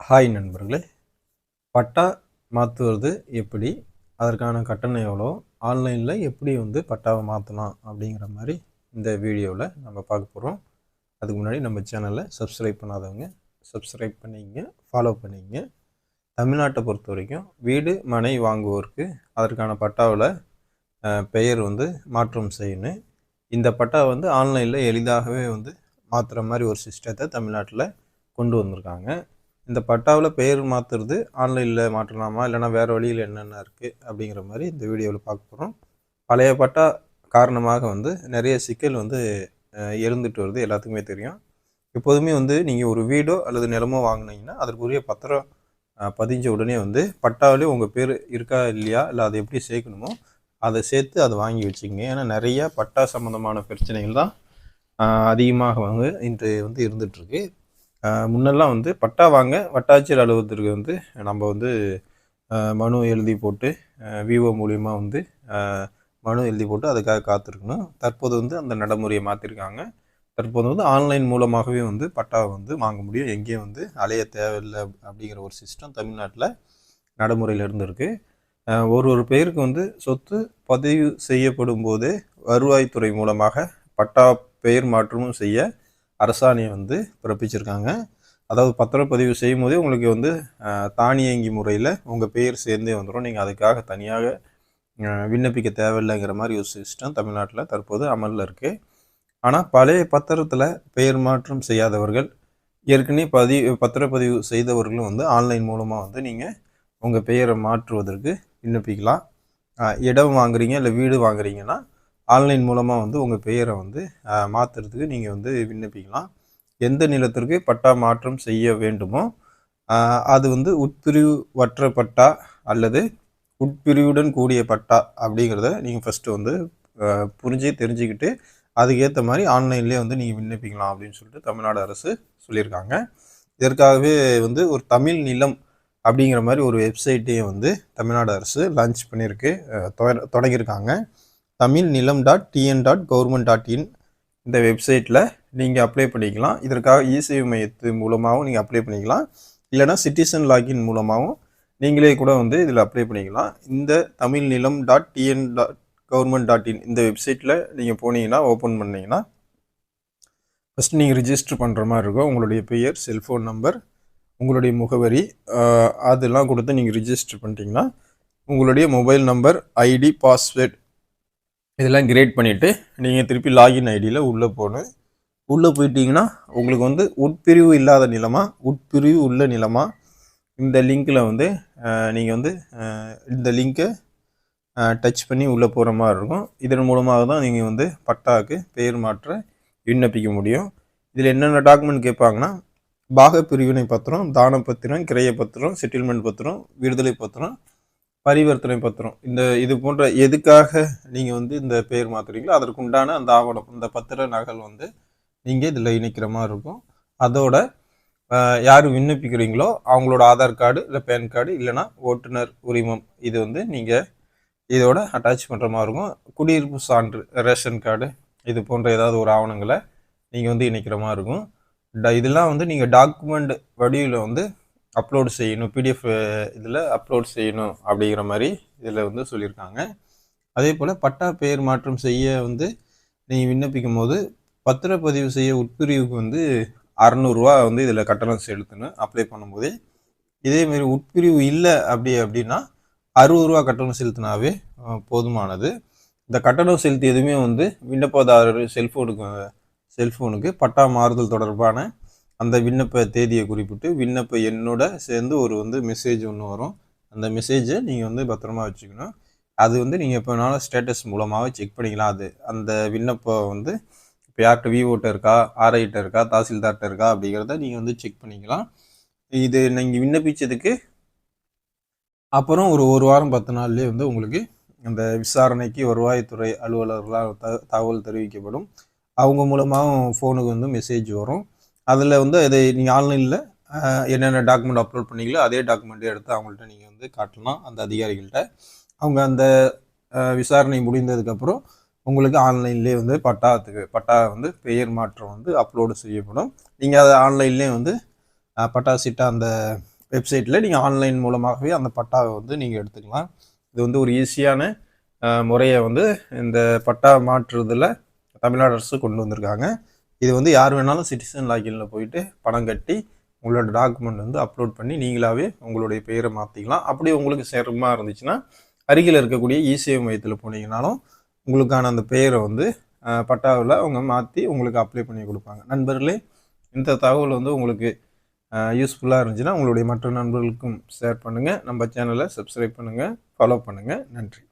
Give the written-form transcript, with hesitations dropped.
Hi நண்பர்களே, பட்டா மாற்றுவது எப்படி, அதற்கான கட்டணம் எவ்வளோ, ஆன்லைனில் எப்படி பட்டாவை மாற்றலாம் அப்படிங்கிற மாதிரி இந்த வீடியோவில் நம்ம பார்க்க போகிறோம். அதுக்கு முன்னாடி நம்ம சேனலை சப்ஸ்கிரைப் பண்ணாதவங்க சப்ஸ்கிரைப் பண்ணிக்கங்க, ஃபாலோ பண்ணிக்கங்க. தமிழ்நாட்டை பொறுத்த வரைக்கும் வீடு மனை வாங்குவோருக்கு அதற்கான பட்டாவில் பெயர் மாற்றம் செய்யணும். இந்த பட்டா ஆன்லைனில் எளிதாகவே மாற்றுற மாதிரி ஒரு சிஸ்டத்தை தமிழ்நாட்டில் கொண்டு வந்திருக்காங்க. இந்த பட்டாவில் பெயர் மாற்றுறது ஆன்லைனில் மாற்றலாமா, இல்லைனா வேறு வழியில் என்னென்ன இருக்குது அப்படிங்கிற மாதிரி இந்த வீடியோவில் பார்க்க போகிறோம். பழைய பட்டா காரணமாக நிறைய சிக்கல் இருந்துட்டு வருது, எல்லாத்துக்குமே தெரியும். எப்போதுமே நீங்கள் ஒரு வீடோ அல்லது நிலமோ வாங்கினீங்கன்னா அதற்குரிய பத்திரம் பதிஞ்ச உடனே பட்டாவிலே உங்கள் பேர் இருக்கா இல்லையா, இல்லை அதை எப்படி சேர்க்கணுமோ அதை சேர்த்து அதை வாங்கி வச்சுக்கோங்க. ஏன்னா நிறைய பட்டா சம்மந்தமான பிரச்சனைகள் தான் அதிகமாக இன்று இருந்துகிட்ருக்கு. முன்னெல்லாம் பட்டா வாங்க வட்டாட்சியர் அலுவலகத்திற்கு நம்ம மனு எழுதி போட்டு விஓ மூலிமா மனு எழுதி போட்டு அதுக்காக காத்திருக்கணும். தற்போது அந்த நடைமுறையை மாற்றிருக்காங்க. தற்போது ஆன்லைன் மூலமாகவே பட்டாவை வாங்க முடியும். எங்கேயும் அலைய தேவையில்லை அப்படிங்கிற ஒரு சிஸ்டம் தமிழ்நாட்டில் நடைமுறையில் இருந்திருக்கு. ஒரு பேருக்கு சொத்து பதிவு செய்யப்படும் போதே வருவாய்த்துறை மூலமாக பட்டா பெயர் மாற்றமும் செய்ய அரசாணையை பிறப்பிச்சிருக்காங்க. அதாவது பத்திரப்பதிவு செய்யும் போதே உங்களுக்கு தானியங்கி முறையில் உங்கள் பெயர் சேர்ந்தே வந்துடும். நீங்கள் அதுக்காக தனியாக விண்ணப்பிக்க தேவையில்லைங்கிற மாதிரி ஒரு சிஸ்டம் தமிழ்நாட்டில் தற்போது அமலில் இருக்குது. ஆனால் பழைய பத்திரத்தில் பெயர் மாற்றம் செய்யாதவர்கள், ஏற்கனவே பத்திரப்பதிவு செய்தவர்களும் ஆன்லைன் மூலமாக நீங்கள் உங்கள் பெயரை மாற்றுவதற்கு விண்ணப்பிக்கலாம். இடம் வாங்குறீங்க இல்லை வீடு வாங்குறீங்கன்னா ஆன்லைன் மூலமாக உங்கள் பெயரை மாற்றுறதுக்கு நீங்கள் விண்ணப்பிக்கலாம். எந்த நிலத்திற்கு பட்டா மாற்றம் செய்ய வேண்டுமோ அது உட்பிரிவற்ற பட்டா அல்லது உட்பிரிவுடன் கூடிய பட்டா அப்படிங்கிறத நீங்கள் ஃபஸ்ட்டு புரிஞ்சு தெரிஞ்சுக்கிட்டு அதுக்கேற்ற மாதிரி ஆன்லைன்லேயே நீங்கள் விண்ணப்பிக்கலாம் அப்படின்னு சொல்லிட்டு தமிழ்நாடு அரசு சொல்லியிருக்காங்க. இதற்காகவே ஒரு தமிழ் நிலம் அப்படிங்கிற மாதிரி ஒரு வெப்சைட்டையும் தமிழ்நாடு அரசு லான்ச் பண்ணியிருக்கு, தொடங்கியிருக்காங்க. தமிழ் நிலம் .tn.government.in இந்த வெப்சைட்டில் நீங்கள் அப்ளை பண்ணிக்கலாம். இதற்காக இசேவை மையத்து மூலமாகவும் நீங்கள் அப்ளை பண்ணிக்கலாம், இல்லைனா சிட்டிசன் லாகின் மூலமாகவும் நீங்களே கூட இதில் அப்ளை பண்ணிக்கலாம். இந்த தமிழ் நிலம் .tn.government.in இந்த வெப்சைட்டில் நீங்கள் போனீங்கன்னா, ஓப்பன் பண்ணிங்கன்னா ஃபஸ்ட்டு நீங்கள் ரிஜிஸ்டர் பண்ணுற மாதிரி இருக்கும். உங்களுடைய பெயர், செல்ஃபோன் நம்பர், உங்களுடைய முகவரி அதெல்லாம் கொடுத்து நீங்கள் ரிஜிஸ்டர் பண்ணிட்டீங்கன்னா உங்களுடைய மொபைல் நம்பர், ஐடி, பாஸ்வேர்ட் இதெல்லாம் கிரியேட் பண்ணிவிட்டு நீங்கள் திருப்பி லாகின் ஐடியில் உள்ளே போயிட்டீங்கன்னா உங்களுக்கு உட்பிரிவு இல்லாத நிலமா உட்பிரிவு உள்ள நிலமா இந்த லிங்க்கில் நீங்கள் இந்த லிங்க்கை டச் பண்ணி உள்ளே போகிற மாதிரி இருக்கும். இதன் மூலமாக தான் நீங்கள் பட்டாவுக்கு பெயர் மாற்ற விண்ணப்பிக்க முடியும். இதில் என்னென்ன டாக்குமெண்ட் கேட்பாங்கன்னா, பாக பிரிவினை பத்திரம், தான பத்திரம், கிரைய பத்திரம், செட்டில்மெண்ட் பத்திரம், விடுதலை பத்திரம், பரிவர்த்தனை பத்திரம். இது போன்ற எதுக்காக நீங்கள் இந்த பெயர் மாற்றுறீங்களோ அதற்குண்டான அந்த ஆவணம், இந்த பத்திர நகல் நீங்கள் இதில் இணைக்கிற மாதிரி இருக்கும். அதோட யார் விண்ணப்பிக்கிறீங்களோ அவங்களோட ஆதார் கார்டு இல்லை பேன் கார்டு இல்லைனா ஓட்டுநர் உரிமம் இது நீங்கள் இதோட அட்டாச் பண்ணுற மாதிரி இருக்கும். குடியிருப்பு சான்று, ரேஷன் கார்டு இது போன்ற ஏதாவது ஒரு ஆவணங்களை நீங்கள் இணைக்கிற மாதிரி இருக்கும். இதெல்லாம் நீங்கள் டாக்குமெண்ட் வடிவில் அப்லோடு செய்யணும், பிடிஎஃப் இதில் அப்லோட் செய்யணும் அப்படிங்கிற மாதிரி இதில் சொல்லியிருக்காங்க. அதே போல் பட்டா பெயர் மாற்றம் செய்ய நீங்கள் விண்ணப்பிக்கும் போது பத்திரப்பதிவு செய்ய உட்பிரிவுக்கு 600 இதில் கட்டணம் செலுத்தணும் அப்ளை பண்ணும்போதே. இதேமாரி உட்பிரிவு இல்லை அப்படின்னா 60 கட்டணம் செலுத்தினாவே போதுமானது. இந்த கட்டணம் செலுத்தியதுமே விண்ணப்பதாரர் செல்ஃபோனுக்கு பட்டா மாறுதல் தொடர்பான அந்த விண்ணப்ப தேதியை குறிப்பிட்டு விண்ணப்ப எண்ணோட சேர்ந்து ஒரு மெசேஜ் ஒன்று வரும். அந்த மெசேஜை நீங்கள் பத்திரமா வச்சுக்கணும். அது நீங்கள் எப்போனாலும் ஸ்டேட்டஸ் மூலமாக செக் பண்ணிக்கலாம். அது அந்த விண்ணப்பம் இப்போ யார்கிட்ட விஓட்ட இருக்கா, ஆர்ஐட்ட இருக்கா, தாசில்தார்கிட்ட இருக்கா அப்படிங்கிறத நீங்கள் செக் பண்ணிக்கலாம். இது நீங்கள் விண்ணப்பித்ததுக்கு அப்புறம் ஒரு வாரம் 10 நாள்லேயே உங்களுக்கு அந்த விசாரணைக்கு வருவாய்த்துறை அலுவலர்களால் தகவல் தெரிவிக்கப்படும். அவங்க மூலமாகவும் ஃபோனுக்கு மெசேஜ் வரும். அதில் இதை நீங்கள் ஆன்லைனில் என்னென்ன டாக்குமெண்ட் அப்லோட் பண்ணிங்களோ அதே டாக்குமெண்ட்டை எடுத்து அவங்கள்ட்ட நீங்கள் காட்டலாம். அந்த அதிகாரிகள்கிட்ட அவங்க அந்த விசாரணை முடிந்ததுக்கப்புறம் உங்களுக்கு ஆன்லைன்லேயே வந்து பட்டா வந்து பெயர் மாற்றம் வந்து அப்லோடு செய்யப்படும். நீங்கள் அதை ஆன்லைன்லேயே வந்து பட்டா சிட்டா அந்த வெப்சைட்டில் நீங்கள் ஆன்லைன் மூலமாகவே அந்த பட்டாவை வந்து நீங்கள் எடுத்துக்கலாம். இது வந்து ஒரு ஈஸியான முறையை வந்து இந்த பட்டா மாற்றுறதில் தமிழ்நாடு அரசு கொண்டு வந்திருக்காங்க. இது வந்து யார் வேணாலும் சிட்டிசன் லாகின்ல போயிட்டு பணம் கட்டி உங்களோட டாக்குமெண்ட் வந்து அப்லோட் பண்ணி நீங்களாவே உங்களுடைய பெயரை மாற்றிக்கலாம். அப்படி உங்களுக்கு சிரமமாக இருந்துச்சுன்னா அருகில் இருக்கக்கூடிய இசேவை மையத்தில் போனீங்கன்னாலும் உங்களுக்கான அந்த பெயரை வந்து பட்டாவில் அவங்க மாற்றி உங்களுக்கு அப்ளை பண்ணி கொடுப்பாங்க. நண்பர்களே, இந்த தகவல் வந்து உங்களுக்கு யூஸ்ஃபுல்லாக இருந்துச்சுன்னா உங்களுடைய மற்ற நண்பர்களுக்கும் ஷேர் பண்ணுங்கள். நம்ம சேனலை சப்ஸ்கிரைப் பண்ணுங்கள், ஃபாலோ பண்ணுங்கள். நன்றி.